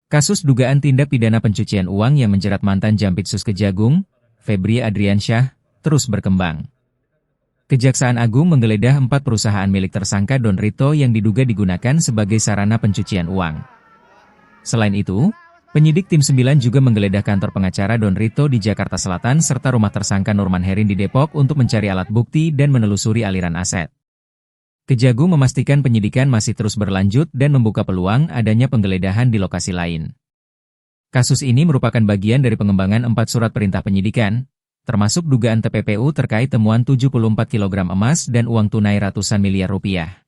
Kasus dugaan tindak pidana pencucian uang yang menjerat mantan Jampitsus Kejagung, Febri Adriansyah, terus berkembang. Kejaksaan Agung menggeledah 4 perusahaan milik tersangka Don Rito yang diduga digunakan sebagai sarana pencucian uang. Selain itu, penyidik tim 9 juga menggeledah kantor pengacara Don Rito di Jakarta Selatan serta rumah tersangka Nurman Herin di Depok untuk mencari alat bukti dan menelusuri aliran aset. Kejagung memastikan penyidikan masih terus berlanjut dan membuka peluang adanya penggeledahan di lokasi lain. Kasus ini merupakan bagian dari pengembangan 4 surat perintah penyidikan, termasuk dugaan TPPU terkait temuan 74 kg emas dan uang tunai ratusan miliar rupiah.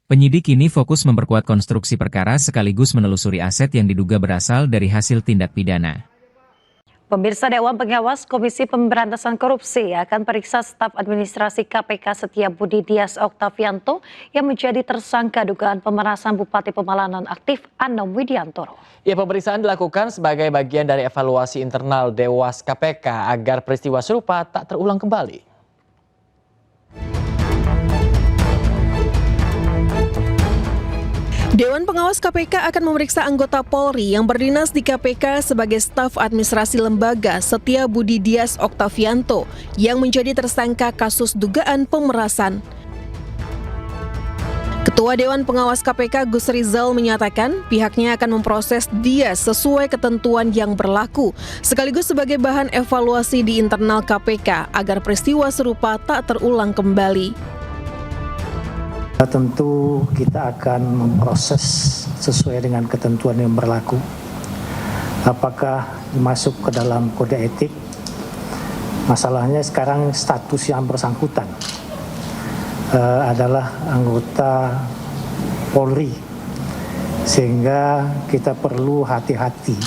Penyidik kini fokus memperkuat konstruksi perkara sekaligus menelusuri aset yang diduga berasal dari hasil tindak pidana. Pemirsa, Dewan Pengawas Komisi Pemberantasan Korupsi akan periksa staf administrasi KPK Setiabudi Dias Oktavianto yang menjadi tersangka dugaan pemerasan Bupati Pemalang nonaktif Anom Widiantoro. Ya, pemeriksaan dilakukan sebagai bagian dari evaluasi internal Dewas KPK agar peristiwa serupa tak terulang kembali. Dewan Pengawas KPK akan memeriksa anggota Polri yang berdinas di KPK sebagai staf administrasi lembaga Setiabudi Dias Oktavianto yang menjadi tersangka kasus dugaan pemerasan. Ketua Dewan Pengawas KPK Gus Rizal menyatakan pihaknya akan memproses Dias sesuai ketentuan yang berlaku, sekaligus sebagai bahan evaluasi di internal KPK agar peristiwa serupa tak terulang kembali. Tentu kita akan memproses sesuai dengan ketentuan yang berlaku. Apakah masuk ke dalam kode etik? Masalahnya sekarang status yang bersangkutan adalah anggota Polri, sehingga kita perlu hati-hati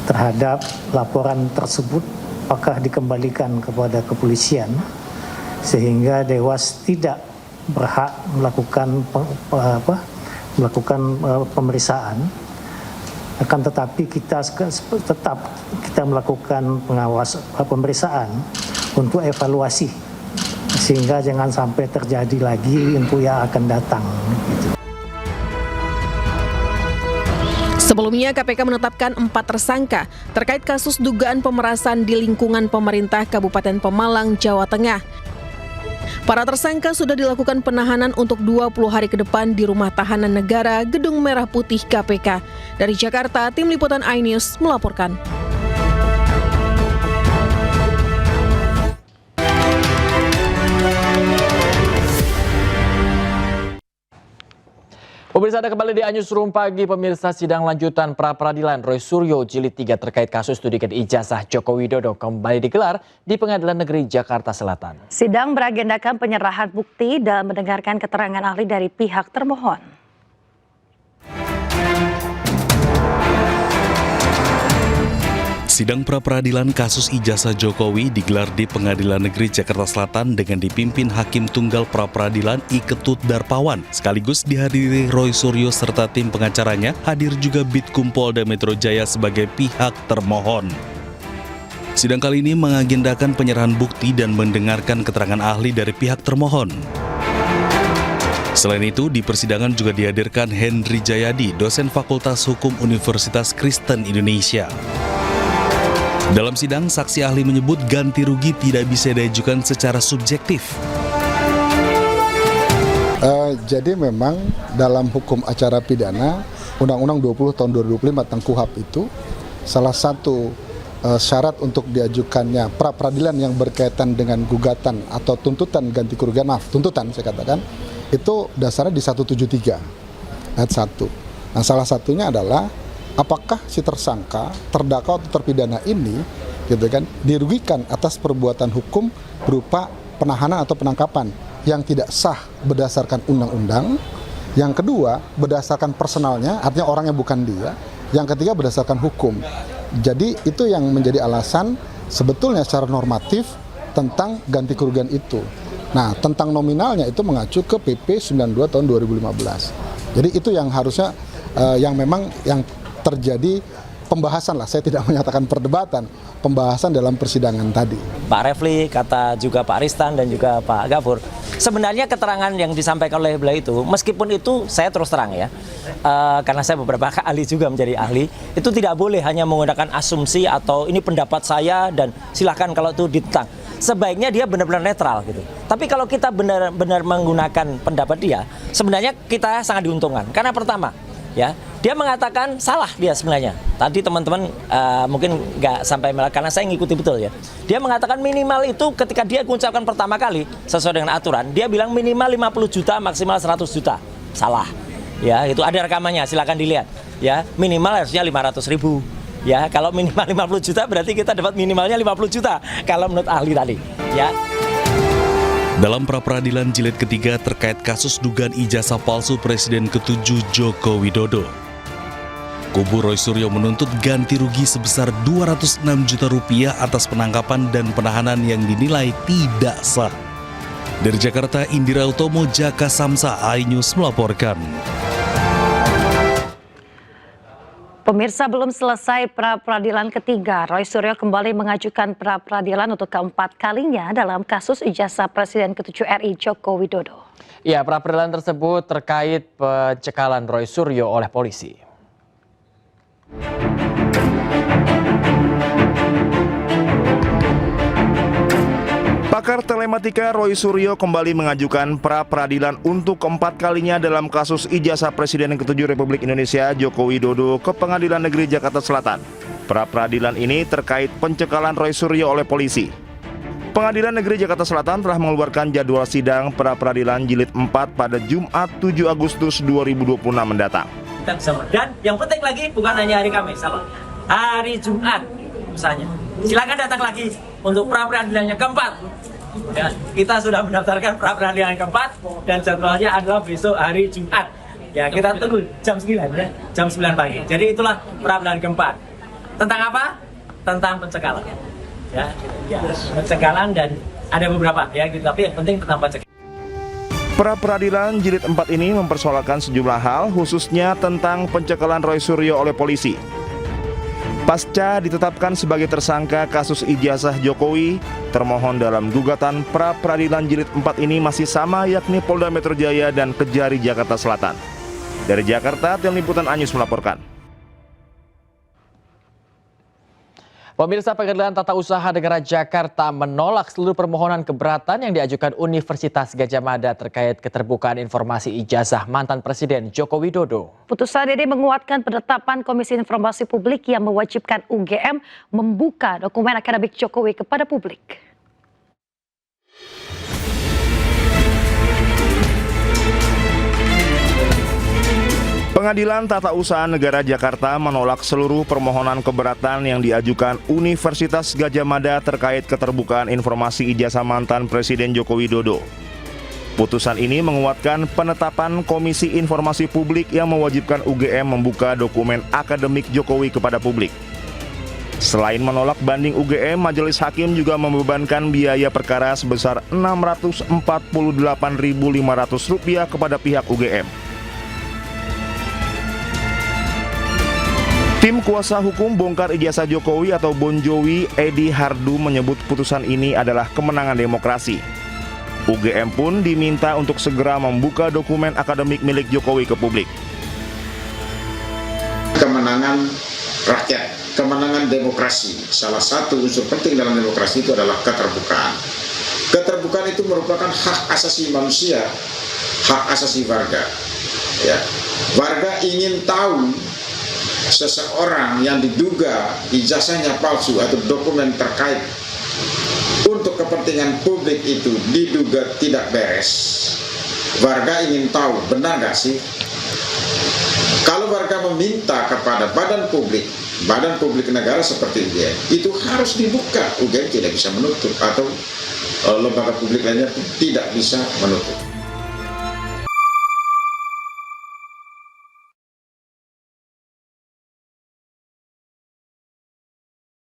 terhadap laporan tersebut. Apakah dikembalikan kepada kepolisian sehingga Dewas tidak berhak melakukan pemeriksaan, akan tetapi kita melakukan pemeriksaan untuk evaluasi sehingga jangan sampai terjadi lagi untuk yang akan datang. Sebelumnya KPK menetapkan 4 tersangka terkait kasus dugaan pemerasan di lingkungan pemerintah Kabupaten Pemalang, Jawa Tengah. Para tersangka sudah dilakukan penahanan untuk 20 hari ke depan di Rumah Tahanan Negara Gedung Merah Putih KPK. Dari Jakarta, Tim Liputan iNews melaporkan. Pemirsa, Anda kembali di iNewsroom pagi. Pemirsa, sidang lanjutan pra-peradilan Roy Suryo Jilid 3 terkait kasus studikan ijazah Joko Widodo kembali digelar di Pengadilan Negeri Jakarta Selatan. Sidang beragendakan penyerahan bukti dan mendengarkan keterangan ahli dari pihak termohon. Sidang pra-peradilan kasus ijazah Jokowi digelar di Pengadilan Negeri Jakarta Selatan dengan dipimpin Hakim Tunggal Pra-Peradilan I. Ketut Darpawan. Sekaligus dihadiri Roy Suryo serta tim pengacaranya, hadir juga Bitkum Polda Metro Jaya sebagai pihak termohon. Sidang kali ini mengagendakan penyerahan bukti dan mendengarkan keterangan ahli dari pihak termohon. Selain itu, di persidangan juga dihadirkan Henry Jayadi, dosen Fakultas Hukum Universitas Kristen Indonesia. Dalam sidang, saksi ahli menyebut ganti rugi tidak bisa diajukan secara subjektif. Jadi memang dalam hukum acara pidana, Undang-Undang 20 tahun 2005 tentang KUHP itu, salah satu syarat untuk diajukannya pra-peradilan yang berkaitan dengan gugatan atau tuntutan ganti kerugian, tuntutan saya katakan, itu dasarnya di 173 ayat 1. Nah, salah satunya adalah apakah si tersangka, terdakwa atau terpidana ini gitu kan, dirugikan atas perbuatan hukum berupa penahanan atau penangkapan yang tidak sah berdasarkan undang-undang. Yang kedua, berdasarkan personalnya, artinya orangnya bukan dia. Yang ketiga, berdasarkan hukum. Jadi itu yang menjadi alasan sebetulnya secara normatif tentang ganti kerugian itu. Nah, tentang nominalnya itu mengacu ke PP 92 tahun 2015. Jadi itu yang harusnya yang memang yang terjadi pembahasan lah, saya tidak menyatakan perdebatan, pembahasan dalam persidangan tadi. Pak Refli, kata juga Pak Ristan dan juga Pak Gafur, sebenarnya keterangan yang disampaikan oleh beliau itu, meskipun itu saya terus terang ya, karena saya beberapa kali juga menjadi ahli, itu tidak boleh hanya menggunakan asumsi atau ini pendapat saya dan silahkan kalau itu ditentang. Sebaiknya dia benar-benar netral gitu. Tapi kalau kita benar-benar menggunakan pendapat dia, sebenarnya kita sangat diuntungkan. Karena pertama, ya dia mengatakan salah dia sebenarnya. Tadi teman-teman mungkin nggak sampai karena saya ngikuti betul ya. Dia mengatakan minimal itu ketika dia mengucapkan pertama kali sesuai dengan aturan, dia bilang minimal 50 juta, maksimal 100 juta. Salah. Ya, itu ada rekamannya, silakan dilihat. Ya, minimal harusnya 500.000. Ya, kalau minimal 50 juta berarti kita dapat minimalnya 50 juta kalau menurut ahli tadi. Ya. Dalam pra-peradilan jilid ketiga terkait kasus dugaan ijazah palsu Presiden ke-7 Joko Widodo, kubu Roy Suryo menuntut ganti rugi sebesar 206 juta rupiah atas penangkapan dan penahanan yang dinilai tidak sah. Dari Jakarta, Indira Utomo, Jaka Samsa, iNews melaporkan. Pemirsa, belum selesai pra-peradilan ketiga, Roy Suryo kembali mengajukan pra-peradilan untuk keempat kalinya dalam kasus ijazah Presiden ke-7 RI Joko Widodo. Ya, pra-peradilan tersebut terkait pencekalan Roy Suryo oleh polisi. Pakar telematika Roy Suryo kembali mengajukan pra-peradilan untuk keempat kalinya dalam kasus ijazah Presiden ke-7 Republik Indonesia Joko Widodo ke Pengadilan Negeri Jakarta Selatan. Pra-peradilan ini terkait pencekalan Roy Suryo oleh polisi. Pengadilan Negeri Jakarta Selatan telah mengeluarkan jadwal sidang pra-peradilan jilid 4 pada Jumat 7 Agustus 2026 mendatang. Dan yang penting lagi bukan hanya hari Kamis, hari Jumat misalnya. Silakan datang lagi untuk pra-peradilannya keempat. Ya, kita sudah mendaftarkan pra-peradilan keempat dan jadwalnya adalah besok hari Jumat. Ya, kita tunggu jam 9 ya, jam 9 pagi. Jadi itulah pra-peradilan keempat. Tentang apa? Tentang pencekalan. Ya, pencekalan dan ada beberapa ya, gitu. Tapi yang penting tentang pencekalan. Pra-peradilan jilid 4 ini mempersoalkan sejumlah hal, khususnya tentang pencekalan Roy Suryo oleh polisi. Pasca ditetapkan sebagai tersangka kasus ijazah Jokowi, termohon dalam gugatan pra-peradilan jilid 4 ini masih sama, yakni Polda Metro Jaya dan Kejari Jakarta Selatan. Dari Jakarta, Tim Liputan iNews melaporkan. Pemirsa, Pengadilan Tata Usaha Negara Jakarta menolak seluruh permohonan keberatan yang diajukan Universitas Gadjah Mada terkait keterbukaan informasi ijazah mantan Presiden Joko Widodo. Putusan ini menguatkan penetapan Komisi Informasi Publik yang mewajibkan UGM membuka dokumen akademik Jokowi kepada publik. Pengadilan Tata Usaha Negara Jakarta menolak seluruh permohonan keberatan yang diajukan Universitas Gadjah Mada terkait keterbukaan informasi ijazah mantan Presiden Joko Widodo. Putusan ini menguatkan penetapan Komisi Informasi Publik yang mewajibkan UGM membuka dokumen akademik Jokowi kepada publik. Selain menolak banding UGM, Majelis Hakim juga membebankan biaya perkara sebesar Rp648.500 kepada pihak UGM. Tim kuasa hukum bongkar ijazah Jokowi atau Bonjowi, Edi Hardu, menyebut putusan ini adalah kemenangan demokrasi. UGM pun diminta untuk segera membuka dokumen akademik milik Jokowi ke publik. Kemenangan rakyat, kemenangan demokrasi. Salah satu unsur penting dalam demokrasi itu adalah keterbukaan. Keterbukaan itu merupakan hak asasi manusia, hak asasi warga. Ya. Warga ingin tahu seseorang yang diduga ijazahnya palsu atau dokumen terkait untuk kepentingan publik itu diduga tidak beres. Warga ingin tahu benar nggak sih? Kalau warga meminta kepada badan publik negara seperti UGM, itu harus dibuka. UGM tidak bisa menutup atau lembaga publik lainnya tidak bisa menutup.